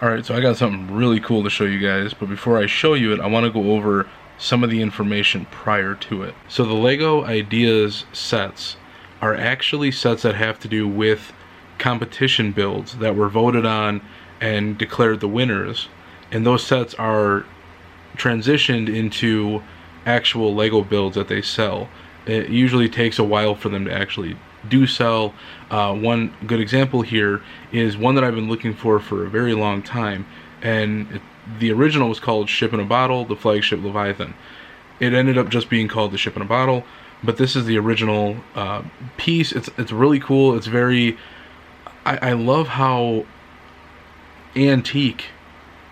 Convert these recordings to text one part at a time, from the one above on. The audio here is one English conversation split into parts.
Alright, so I got something really cool to show you guys, but before I show you it, I want to go over some of the information prior to it. So the LEGO Ideas sets are actually sets that have to do with competition builds that were voted on and declared the winners, and those sets are transitioned into actual LEGO builds that they sell. It usually takes a while for them to actually do sell. One good example here is one that I've been looking for a very long time, and the original was called Ship in a Bottle, the flagship Leviathan. It ended up just being called the Ship in a Bottle, but this is the original piece. It's really cool. It's very, I love how antique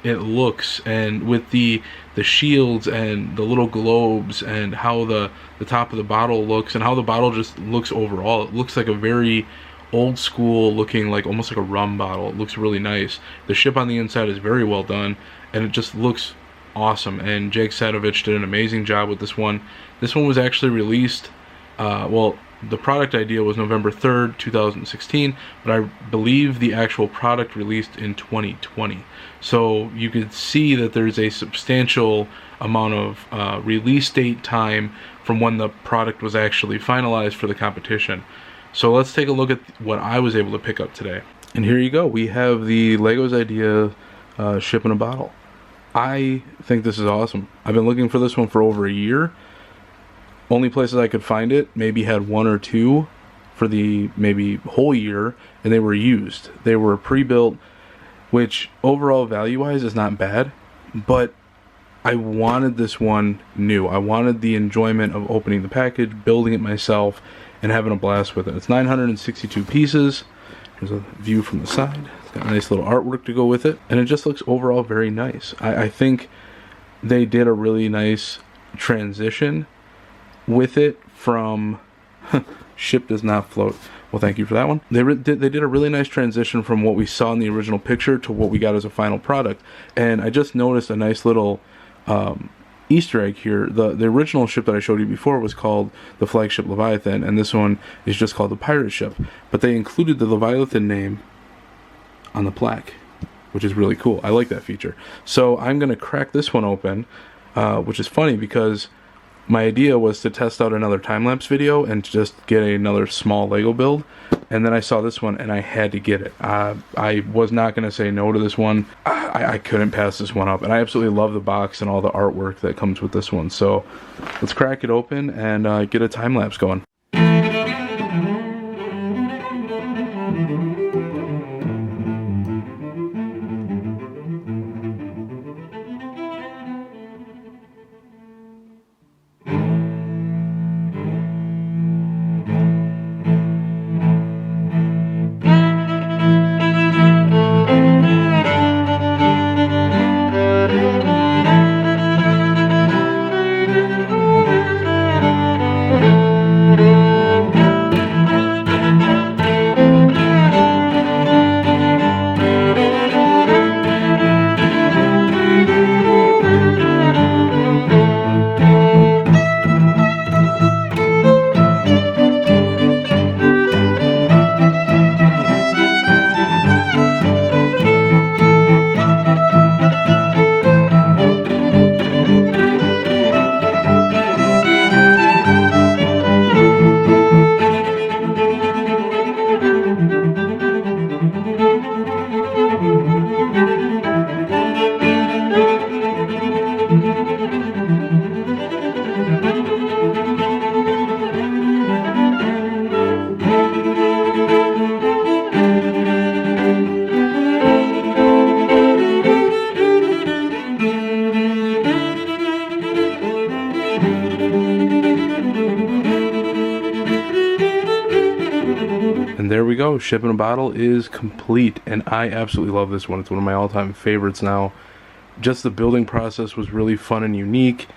it looks, and with the shields and the little globes and how the top of the bottle looks and how the bottle just looks overall. It looks like a very old school looking, like almost like a rum bottle. It looks really nice. The ship on the inside is very well done, and it just looks awesome, and Jake Sadovich did an amazing job with this one. This one was actually released, well, the product idea was November 3rd, 2016, but I believe the actual product released in 2020. So you could see that there's a substantial amount of release date time from when the product was actually finalized for the competition. So let's take a look at what I was able to pick up today. And here you go. We have the LEGO's Idea Ship in a Bottle. I think this is awesome. I've been looking for this one for over a year. Only places I could find it maybe had one or two for the maybe whole year, and they were used. They were pre-built, which overall value-wise is not bad, but I wanted this one new. I wanted the enjoyment of opening the package, building it myself, and having a blast with it. It's 962 pieces. Here's a view from the side. It's got a nice little artwork to go with it, and it just looks overall very nice. I think they did a really nice transition with it from ship does not float. Well, thank you for that one. They did a really nice transition from what we saw in the original picture to what we got as a final product. And I just noticed a nice little Easter egg here. The original ship that I showed you before was called the flagship Leviathan, and this one is just called the pirate ship. But they included the Leviathan name on the plaque, which is really cool. I like that feature. So I'm going to crack this one open, which is funny because my idea was to test out another time-lapse video and just get another small LEGO build, and then I saw this one and I had to get it. I was not going to say no to this one. I couldn't pass this one up, and I absolutely love the box and all the artwork that comes with this one. So let's crack it open and get a time-lapse going. And there we go, Ship in a Bottle is complete, and I absolutely love this one. It's one of my all-time favorites now. Just the building process was really fun and unique.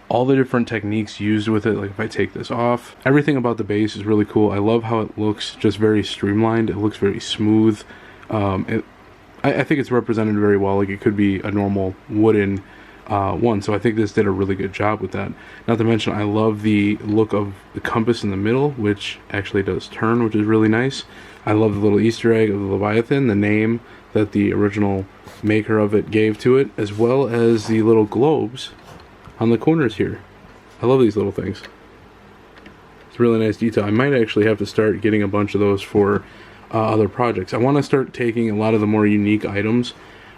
All the different techniques used with it, like if I take this off, everything about the base is really cool. I love how it looks, just very streamlined. It looks very smooth. I think it's represented very well. Like it could be a normal wooden one, so I think this did a really good job with that. Not to mention, I love the look of the compass in the middle, which actually does turn, which is really nice. I love the little Easter egg of the Leviathan, the name that the original maker of it gave to it, as well as the little globes on the corners here. I love these little things. It's a really nice detail. I might actually have to start getting a bunch of those for other projects. I want to start taking a lot of the more unique items,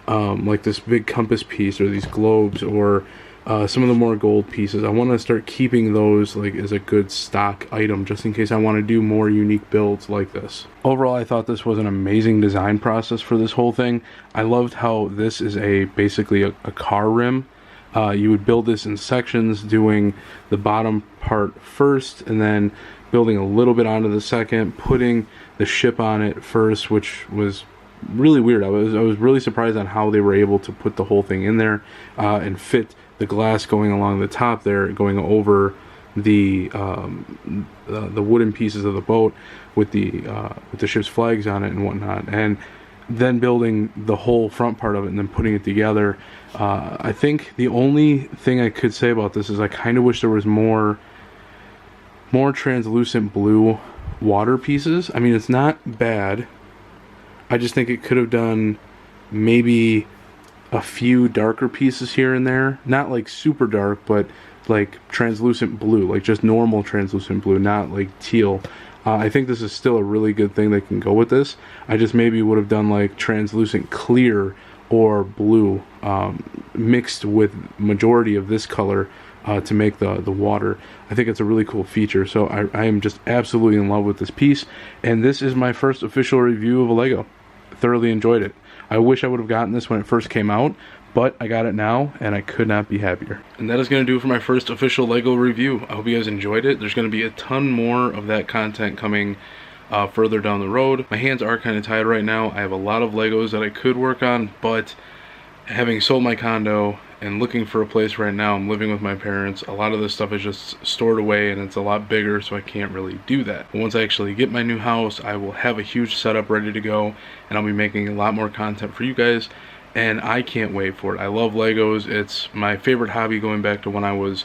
like this big compass piece or these globes, or some of the more gold pieces. I want to start keeping those like as a good stock item, just in case I want to do more unique builds like this. Overall, I thought this was an amazing design process for this whole thing. I loved how this is basically a car rim. You would build this in sections, doing the bottom part first, and then building a little bit onto the second, putting the ship on it first, which was really weird. I was really surprised on how they were able to put the whole thing in there and fit the glass going along the top there, going over the wooden pieces of the boat with the ship's flags on it and whatnot, and then building the whole front part of it and then putting it together. I think the only thing I could say about this is I kind of wish there was more translucent blue water pieces. I mean, it's not bad. I just think it could have done maybe a few darker pieces here and there. Not like super dark, but like translucent blue, like just normal translucent blue, not like teal. I think this is still a really good thing that can go with this. I just maybe would have done like translucent clear or blue mixed with majority of this color to make the water. I think it's a really cool feature. So I am just absolutely in love with this piece, and this is my first official review of a Lego. Thoroughly enjoyed it. I wish I would have gotten this when it first came out, but I got it now, and I could not be happier. And that is going to do it for my first official Lego review. I hope you guys enjoyed it. There's going to be a ton more of that content coming further down the road. My hands are kind of tied right now. I have a lot of Legos that I could work on, but having sold my condo and looking for a place right now, I'm living with my parents. A lot of this stuff is just stored away, and it's a lot bigger, so I can't really do that. But once I actually get my new house, I will have a huge setup ready to go, and I'll be making a lot more content for you guys, and I can't wait for it. I love Legos. It's my favorite hobby going back to when I was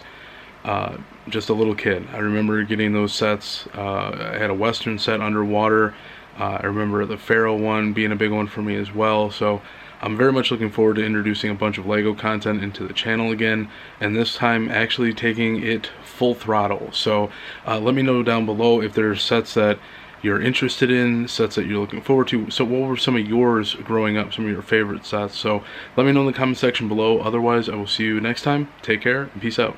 just a little kid. I remember getting those sets. I had a Western set underwater. I remember the Pharaoh one being a big one for me as well. So I'm very much looking forward to introducing a bunch of Lego content into the channel again, and this time actually taking it full throttle. So let me know down below if there's sets that you're interested in, sets that you're looking forward to. So what were some of yours growing up, some of your favorite sets? So let me know in the comment section below. Otherwise, I will see you next time. Take care and peace out.